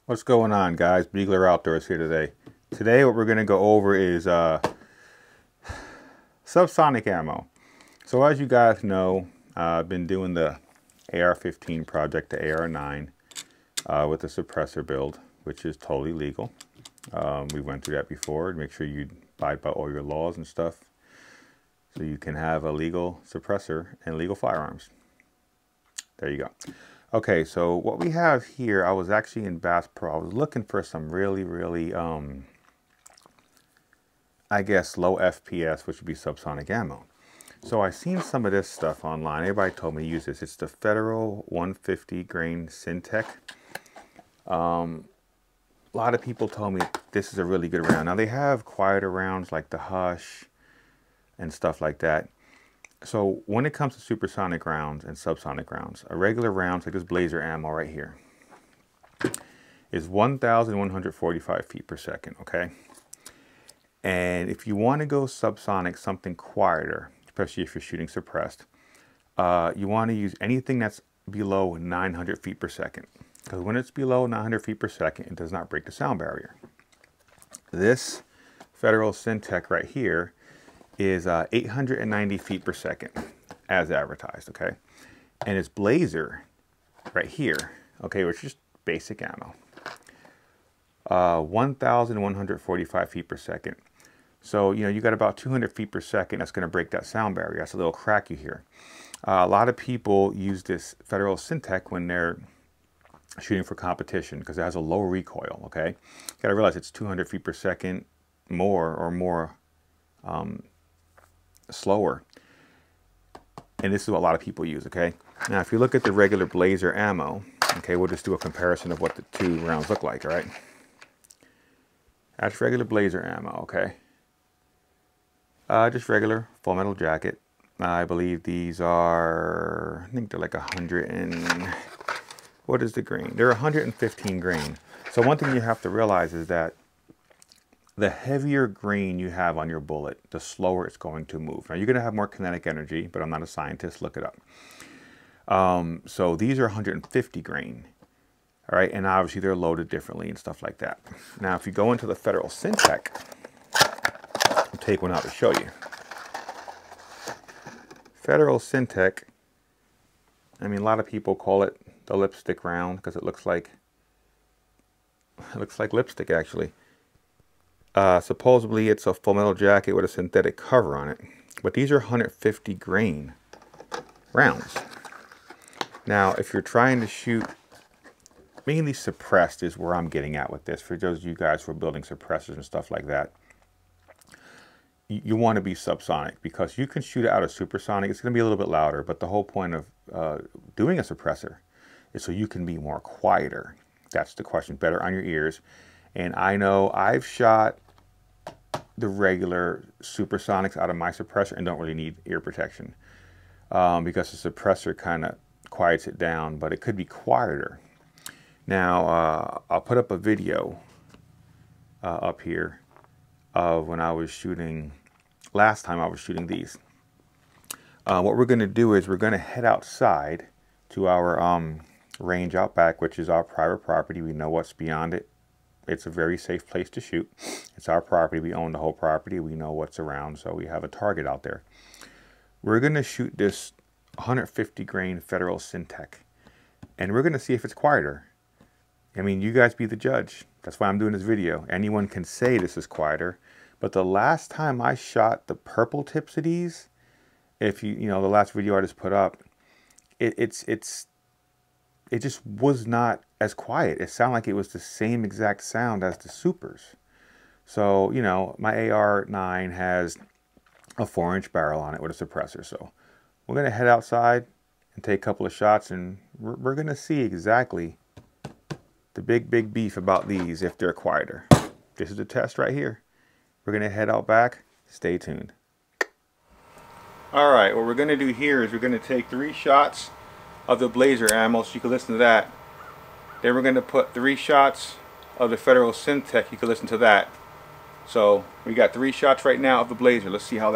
What's going on, guys? Beagler Outdoors here today. Today what we're going to go over is subsonic ammo. So as you guys know, I've been doing the AR-15 project, the AR-9, with the suppressor build, which is totally legal. We went through that before. Make sure you abide by all your laws and stuff so you can have a legal suppressor and legal firearms. There you go. Okay, so what we have here, I was actually in Bass Pro. I was looking for some really, I guess, low FPS, which would be subsonic ammo. So I seen some of this stuff online. Everybody told me to use this. It's the Federal 150 grain Syntec. A lot of people told me this is a really good round. Now they have quieter rounds like the Hush and stuff like that. So when it comes to supersonic rounds and subsonic rounds, a regular round like this Blazer ammo right here is 1,145 feet per second, okay? And if you want to go subsonic, something quieter, especially if you're shooting suppressed, you want to use anything that's below 900 feet per second. Because when it's below 900 feet per second, it does not break the sound barrier. This Federal Syntec right here is 890 feet per second as advertised, okay? And its Blazer right here, okay, which is basic ammo, 1,145 feet per second. So, you know, you got about 200 feet per second. That's going to break that sound barrier. That's a little crack you hear. A lot of people use this Federal Syntec when they're shooting for competition because it has a low recoil, okay? You got to realize it's 200 feet per second more slower, and this is what a lot of people use, okay? Now if you look at the regular Blazer ammo, okay, we'll just do a comparison of what the two rounds look like, all right? That's regular Blazer ammo, okay? Just regular full metal jacket. I believe these are, I think they're like 100 and, what is the grain? They're 115 grain. So one thing you have to realize is that the heavier grain you have on your bullet, the slower it's going to move. Now you're going to have more kinetic energy, but I'm not a scientist, look it up. So these are 150 grain, all right? And obviously they're loaded differently and stuff like that. Now if you go into the Federal Syntec, I'll take one out to show you. Federal Syntec, I mean a lot of people call it the lipstick round because it looks like lipstick actually. Supposedly it's a full metal jacket with a synthetic cover on it, but these are 150 grain rounds. Now if you're trying to shoot mainly suppressed is where I'm getting at with this, for those of you guys who are building suppressors and stuff like that, you want to be subsonic because you can shoot it out of supersonic. It's going to be a little bit louder, but the whole point of doing a suppressor is so you can be more quieter. That's the question, better on your ears. And I know I've shot the regular supersonics out of my suppressor and don't really need ear protection because the suppressor kind of quiets it down, but it could be quieter. Now I'll put up a video up here of when I was shooting, last time I was shooting these. What we're going to do is we're going to head outside to our range out back, which is our private property. We know what's beyond it. It's a very safe place to shoot. It's our property. We own the whole property. We know what's around, so we have a target out there. We're going to shoot this 150 grain Federal Syntec, and we're going to see if it's quieter. I mean, you guys be the judge. That's why I'm doing this video. Anyone can say this is quieter, but the last time I shot the purple tips of these, if you know the last video I just put up, it just was not as quiet. It sounded like it was the same exact sound as the supers. So, you know, my AR-9 has a 4-inch barrel on it with a suppressor. So we're going to head outside and take a couple of shots, and we're going to see exactly the big beef about these if they're quieter. This is the test right here. We're going to head out back. Stay tuned. All right, what we're going to do here is we're going to take 3 shots of the Blazer ammo, so you can listen to that. Then we're going to put 3 shots of the Federal Syntec. You can listen to that. So we got 3 shots right now of the Blazer. Let's see how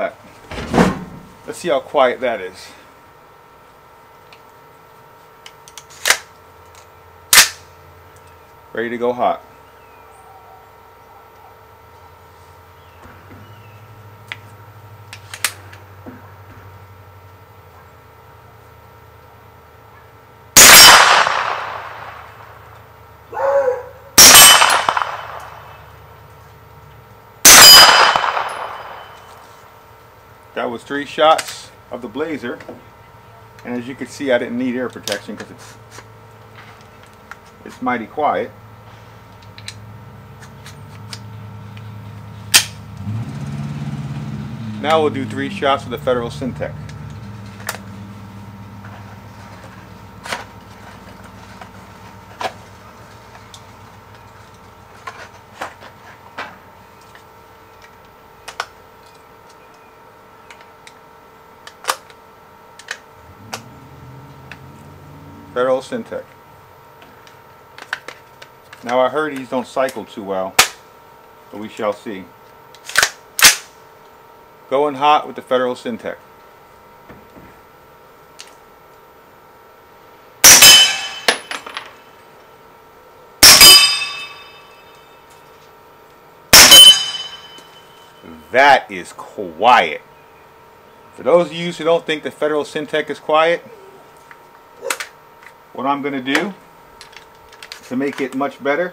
quiet that is. ready to go hot. That was 3 shots of the blazer, and as you can see, I didn't need air protection because it's mighty quiet. Now we'll do 3 shots of the Federal Syntec. Federal Syntec. Now I heard these don't cycle too well, but we shall see. Going hot with the Federal Syntec. That is quiet. For those of you who don't think the Federal Syntec is quiet, what I'm going to do to make it much better,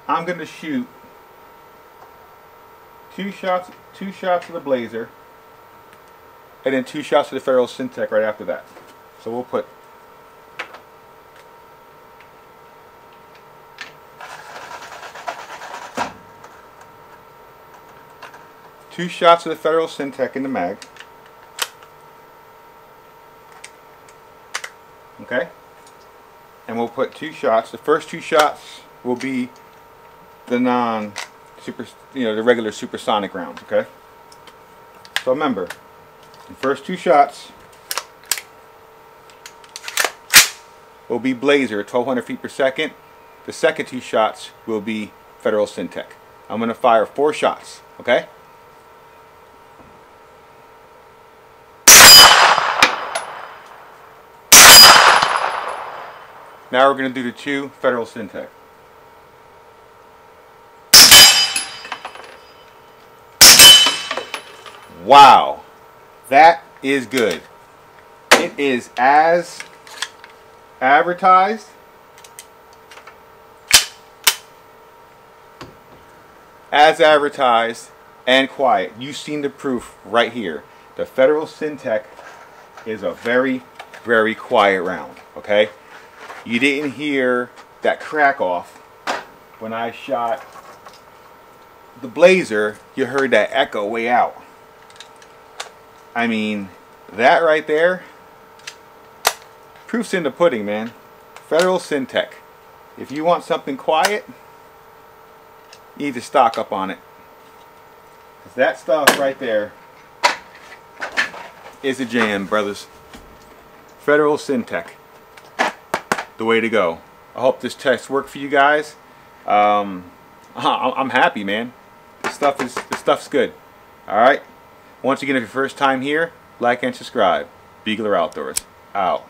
I'm going to shoot 2 shots of the blazer and then 2 shots of the Federal Syntec right after that. So we'll put two shots of the Federal Syntec in the mag. Okay, and we'll put 2 shots. The first 2 shots will be the the regular supersonic rounds. Okay, so remember, the first 2 shots will be blazer, 1,200 feet per second. The second 2 shots will be Federal Syntec. I'm going to fire 4 shots. Okay. Now we're going to do the 2 Federal Syntec. Wow, that is good. It is as advertised. And quiet. You've seen the proof right here. The Federal Syntec is a very, very quiet round. Okay. You didn't hear that crack off when I shot the blazer. You heard that echo way out. I mean, that right there, proof's in the pudding, man. Federal Syntec. If you want something quiet, you need to stock up on it. 'Cause that stuff right there is a jam, brothers. Federal Syntec. The way to go. I hope this test worked for you guys. I'm happy, man. This stuff's good. All right. Once again, if you're first time here, like and subscribe. Beagler Outdoors out.